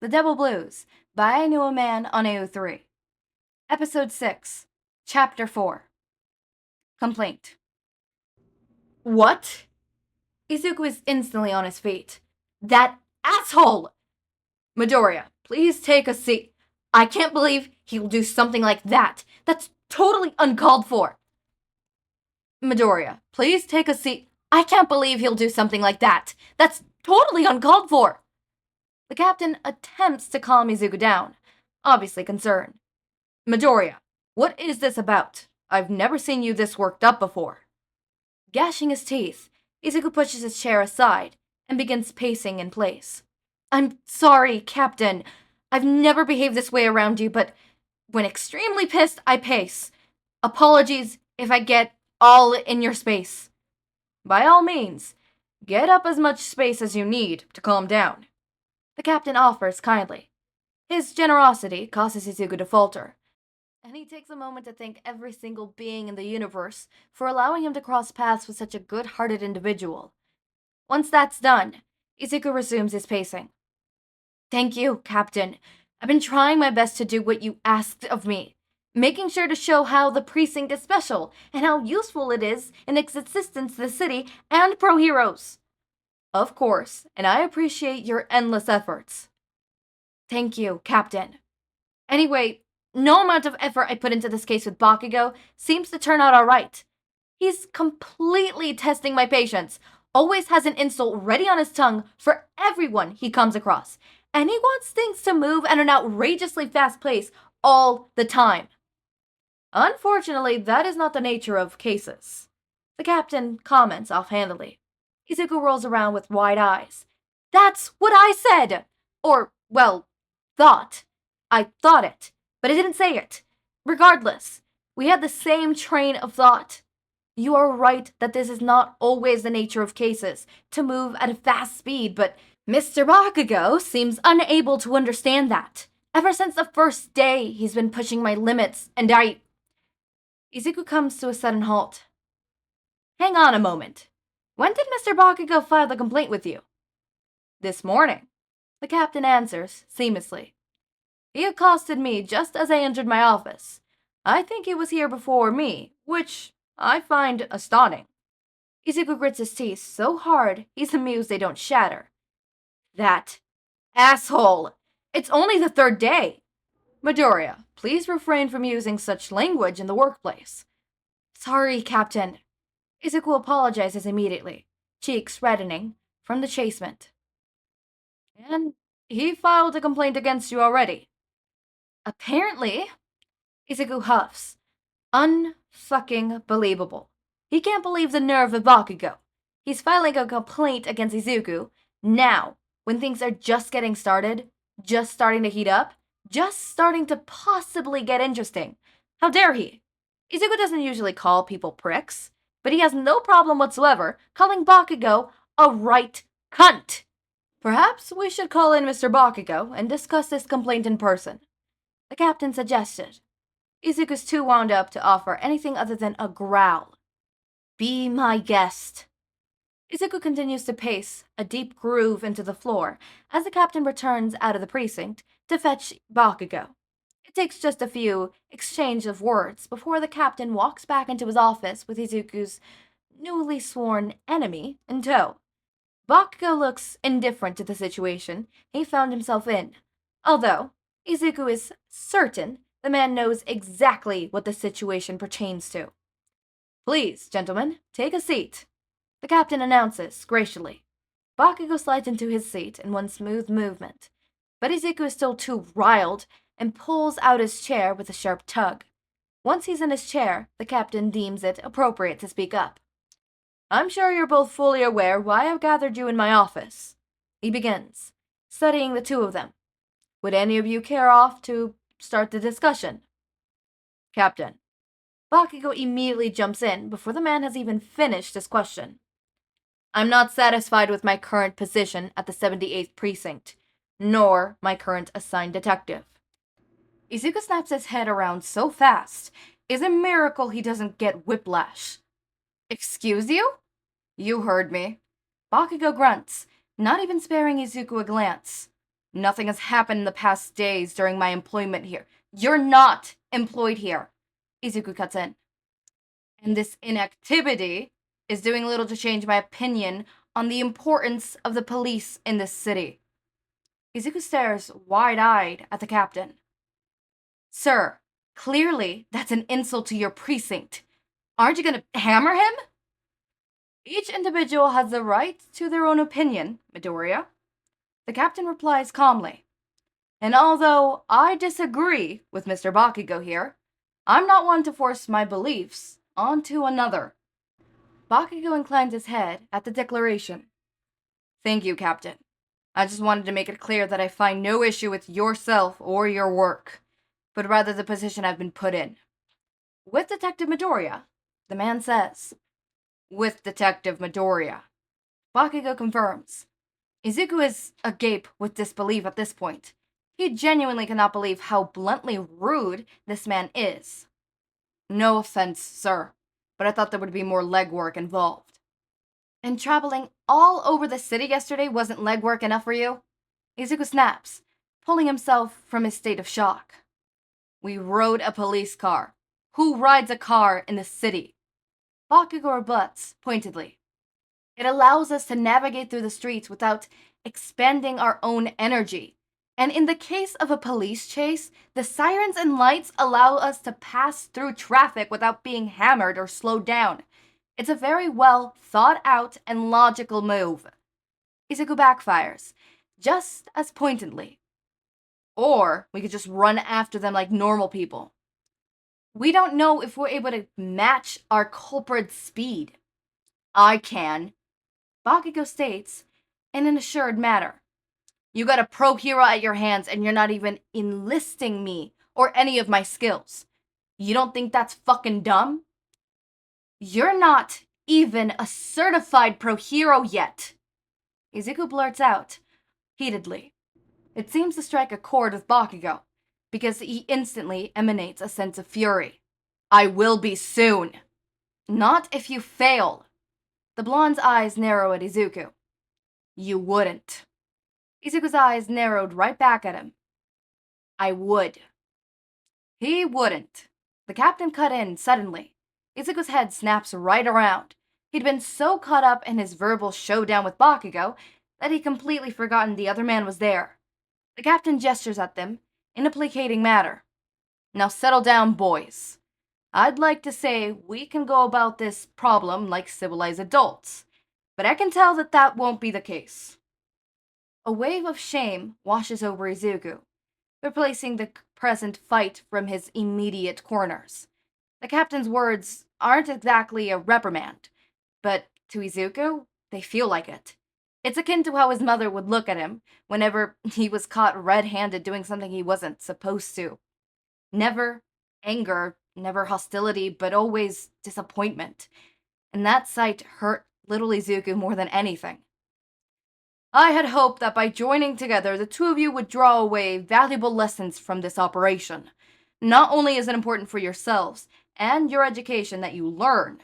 The Double Blues by I Knew a Man on AO3. Episode 6, Chapter 4. Complaint. What? Izuku is instantly on his feet. That asshole! Midoriya, please take a seat. I can't believe he'll do something like that. That's totally uncalled for. Midoriya, please take a seat. I can't believe he'll do something like that. That's totally uncalled for. The captain attempts to calm Izuku down, obviously concerned. Midoriya, what is this about? I've never seen you this worked up before. Gashing his teeth, Izuku pushes his chair aside and begins pacing in place. I'm sorry, Captain. I've never behaved this way around you, but when extremely pissed, I pace. Apologies if I get all in your space. By all means, get up as much space as you need to calm down. The captain offers kindly. His generosity causes Izuku to falter, and he takes a moment to thank every single being in the universe for allowing him to cross paths with such a good-hearted individual. Once that's done, Izuku resumes his pacing. Thank you, Captain. I've been trying my best to do what you asked of me, making sure to show how the precinct is special and how useful it is in its assistance to the city and pro-heroes. Of course, and I appreciate your endless efforts. Thank you, Captain. Anyway, no amount of effort I put into this case with Bakugo seems to turn out alright. He's completely testing my patience, always has an insult ready on his tongue for everyone he comes across, and he wants things to move at an outrageously fast pace all the time. Unfortunately, that is not the nature of cases. The captain comments offhandedly. Izuku rolls around with wide eyes. That's what I said! Or, well, thought. I thought it, but I didn't say it. Regardless, we had the same train of thought. You are right that this is not always the nature of cases, to move at a fast speed, but Mr. Bakugo seems unable to understand that. Ever since the first day, he's been pushing my limits, and Izuku comes to a sudden halt. Hang on a moment. When did Mr. Bakugo file the complaint with you? This morning. The captain answers, seamlessly. He accosted me just as I entered my office. I think he was here before me, which I find astonishing. Izuku grits his teeth so hard he's amused they don't shatter. That asshole! It's only the third day! Midoriya, please refrain from using such language in the workplace. Sorry, Captain. Izuku apologizes immediately, cheeks reddening from the chasement. And he filed a complaint against you already. Apparently, Izuku huffs. Unfucking believable. He can't believe the nerve of Bakugo. He's filing a complaint against Izuku now, when things are just getting started, just starting to heat up, just starting to possibly get interesting. How dare he? Izuku doesn't usually call people pricks, but he has no problem whatsoever calling Bakugo a right cunt. Perhaps we should call in Mr. Bakugo and discuss this complaint in person, the captain suggested. Izuku's too wound up to offer anything other than a growl. Be my guest. Izuku continues to pace a deep groove into the floor as the captain returns out of the precinct to fetch Bakugo. It takes just a few exchange of words before the captain walks back into his office with Izuku's newly sworn enemy in tow. Bakugo looks indifferent to the situation he found himself in, although Izuku is certain the man knows exactly what the situation pertains to. Please, gentlemen, take a seat, the captain announces graciously. Bakugo slides into his seat in one smooth movement, but Izuku is still too riled and pulls out his chair with a sharp tug. Once he's in his chair, the captain deems it appropriate to speak up. I'm sure you're both fully aware why I've gathered you in my office. He begins, studying the two of them. Would any of you care off to start the discussion? Captain. Bakugo immediately jumps in before the man has even finished his question. I'm not satisfied with my current position at the 78th Precinct, nor my current assigned detective. Izuku snaps his head around so fast, it's a miracle he doesn't get whiplash. Excuse you? You heard me. Bakugo grunts, not even sparing Izuku a glance. Nothing has happened in the past days during my employment here. You're not employed here. Izuku cuts in. And this inactivity is doing little to change my opinion on the importance of the police in this city. Izuku stares wide-eyed at the captain. Sir, clearly that's an insult to your precinct. Aren't you gonna hammer him? Each individual has the right to their own opinion, Midoriya. The captain replies calmly. And although I disagree with Mr. Bakugo here, I'm not one to force my beliefs onto another. Bakugo inclines his head at the declaration. Thank you, Captain. I just wanted to make it clear that I find no issue with yourself or your work, but rather the position I've been put in. With Detective Midoriya, the man says. With Detective Midoriya. Bakugo confirms. Izuku is agape with disbelief at this point. He genuinely cannot believe how bluntly rude this man is. No offense, sir, but I thought there would be more legwork involved. And traveling all over the city yesterday wasn't legwork enough for you? Izuku snaps, pulling himself from his state of shock. We rode a police car. Who rides a car in the city? Bakugo rebuts pointedly. It allows us to navigate through the streets without expending our own energy. And in the case of a police chase, the sirens and lights allow us to pass through traffic without being hammered or slowed down. It's a very well thought out and logical move. Izuku backfires, just as pointedly. Or we could just run after them like normal people. We don't know if we're able to match our culprit's speed. I can. Bakugo states, in an assured manner. You got a pro hero at your hands and you're not even enlisting me or any of my skills. You don't think that's fucking dumb? You're not even a certified pro hero yet. Izuku blurts out, heatedly. It seems to strike a chord with Bakugo, because he instantly emanates a sense of fury. I will be soon. Not if you fail. The blonde's eyes narrow at Izuku. You wouldn't. Izuku's eyes narrowed right back at him. I would. He wouldn't. The captain cut in suddenly. Izuku's head snaps right around. He'd been so caught up in his verbal showdown with Bakugo that he'd completely forgotten the other man was there. The captain gestures at them in a placating manner. Now settle down, boys. I'd like to say we can go about this problem like civilized adults, but I can tell that that won't be the case. A wave of shame washes over Izuku, replacing the present fight from his immediate corners. The captain's words aren't exactly a reprimand, but to Izuku, they feel like it. It's akin to how his mother would look at him whenever he was caught red-handed doing something he wasn't supposed to. Never anger, never hostility, but always disappointment. And that sight hurt little Izuku more than anything. I had hoped that by joining together, the two of you would draw away valuable lessons from this operation. Not only is it important for yourselves and your education that you learn,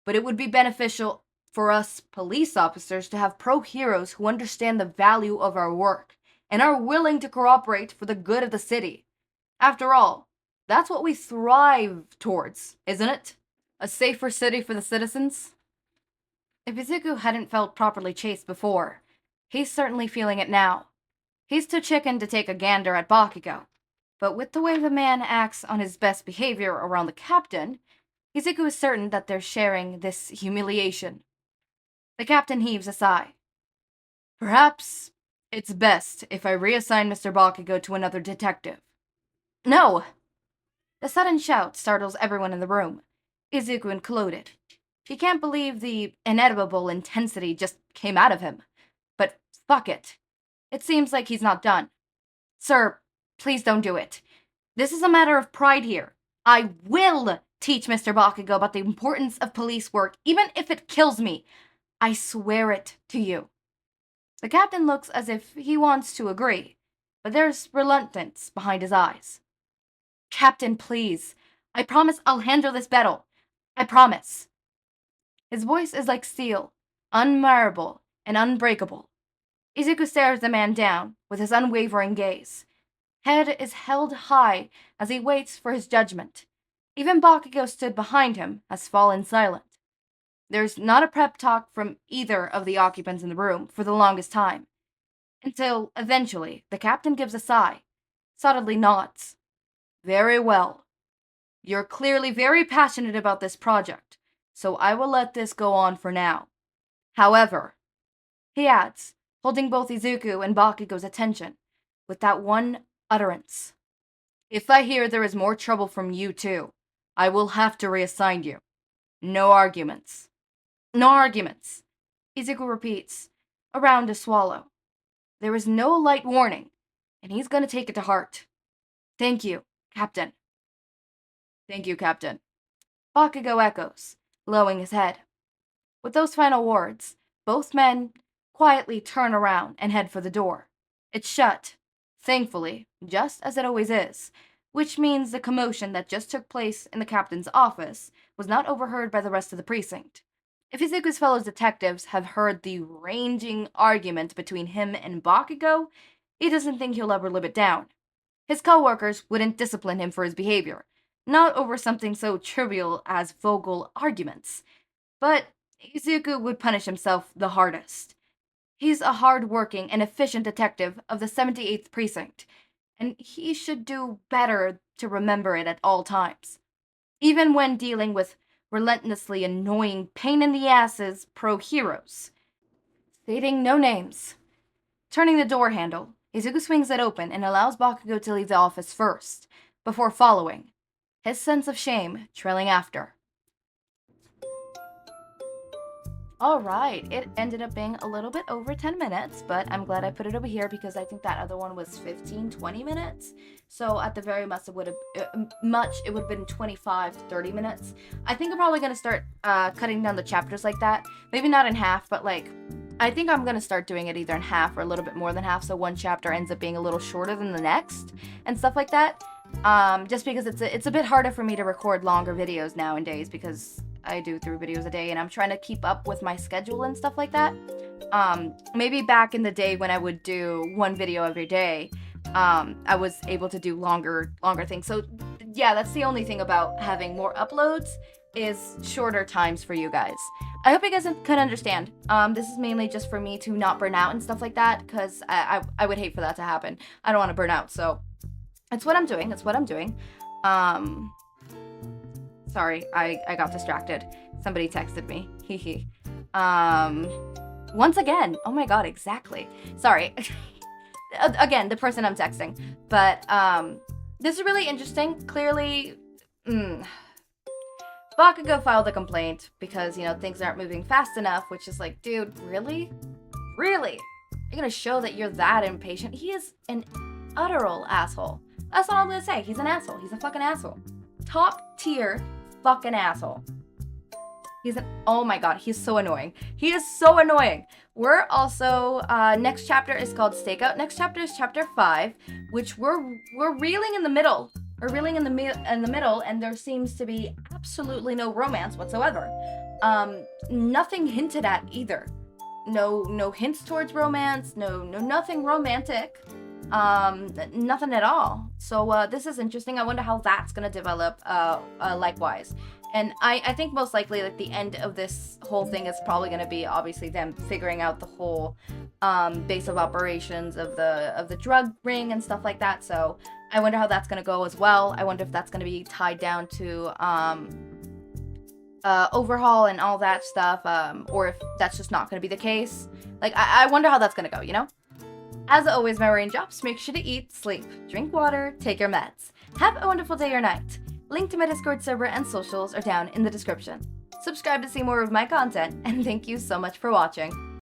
but it would be beneficial for us police officers to have pro heroes who understand the value of our work and are willing to cooperate for the good of the city. After all, that's what we thrive towards, isn't it? A safer city for the citizens? If Izuku hadn't felt properly chased before, he's certainly feeling it now. He's too chicken to take a gander at Bakugo, but with the way the man acts on his best behavior around the captain, Izuku is certain that they're sharing this humiliation. The captain heaves a sigh. Perhaps it's best if I reassign Mr. Bakugo to another detective. No! The sudden shout startles everyone in the room, Izuku included. He can't believe the inedible intensity just came out of him. But fuck it. It seems like he's not done. Sir, please don't do it. This is a matter of pride here. I will teach Mr. Bakugo about the importance of police work, even if it kills me. I swear it to you. The captain looks as if he wants to agree, but there's reluctance behind his eyes. Captain, please. I promise I'll handle this battle. I promise. His voice is like steel, unmarable and unbreakable. Izuku stares the man down with his unwavering gaze. Head is held high as he waits for his judgment. Even Bakugo stood behind him has fallen silent. There's not a prep talk from either of the occupants in the room for the longest time, until eventually the captain gives a sigh, solidly nods. Very well. You're clearly very passionate about this project, so I will let this go on for now. However, he adds, holding both Izuku and Bakugo's attention, with that one utterance. If I hear there is more trouble from you too, I will have to reassign you. No arguments. No arguments, Izuku repeats, around to swallow. There is no light warning, and he's going to take it to heart. Thank you, Captain. Thank you, Captain. Bakugo echoes, lowering his head. With those final words, both men quietly turn around and head for the door. It's shut, thankfully, just as it always is, which means the commotion that just took place in the captain's office was not overheard by the rest of the precinct. If Izuku's fellow detectives have heard the raging argument between him and Bakugo, he doesn't think he'll ever live it down. His co-workers wouldn't discipline him for his behavior, not over something so trivial as vocal arguments. But Izuku would punish himself the hardest. He's a hard-working and efficient detective of the 78th Precinct, and he should do better to remember it at all times. Even when dealing with relentlessly annoying pain-in-the-asses pro-heroes. Stating no names. Turning the door handle, Izuku swings it open and allows Bakugo to leave the office first, before following, his sense of shame trailing after. Alright, it ended up being a little bit over 10 minutes, but I'm glad I put it over here because I think that other one was 15-20 minutes. So at the very much, it would have been 25 to 30 minutes. I think I'm probably going to start cutting down the chapters like that. Maybe not in half, but like, I think I'm going to start doing it either in half or a little bit more than half, so one chapter ends up being a little shorter than the next, and stuff like that. Just because it's a bit harder for me to record longer videos nowadays because I do 3 videos a day and I'm trying to keep up with my schedule and stuff like that. Maybe back in the day when I would do 1 video every day, I was able to do longer things. So yeah, that's the only thing about having more uploads is shorter times for you guys. I hope you guys can understand. This is mainly just for me to not burn out and stuff like that, because I would hate for that to happen. I don't want to burn out, so that's what I'm doing. Sorry, I got distracted. Somebody texted me. Hehe. Once again. Oh my god, exactly. Sorry. Again, the person I'm texting. But, this is really interesting. Clearly, Bakugo filed a complaint because, you know, things aren't moving fast enough, which is like, dude, really? Really? You're gonna show that you're that impatient? He is an utteral asshole. That's all I'm gonna say. He's an asshole. He's a fucking asshole. Top tier fucking asshole. Oh my god, he's so annoying. He is so annoying. We're also, next chapter is called Stakeout. Next chapter is chapter 5, which we're reeling in the middle. We're reeling in the middle, and there seems to be absolutely no romance whatsoever. Nothing hinted at either. No hints towards romance, nothing romantic. Nothing at all. So, this is interesting. I wonder how that's gonna develop, likewise. And I think most likely, like, the end of this whole thing is probably gonna be, obviously, them figuring out the whole, base of operations of the drug ring and stuff like that. So, I wonder how that's gonna go as well. I wonder if that's gonna be tied down to, overhaul and all that stuff, or if that's just not gonna be the case. Like, I wonder how that's gonna go, you know? As always, my raindrops, make sure to eat, sleep, drink water, take your meds. Have a wonderful day or night. Link to my Discord server and socials are down in the description. Subscribe to see more of my content, and thank you so much for watching.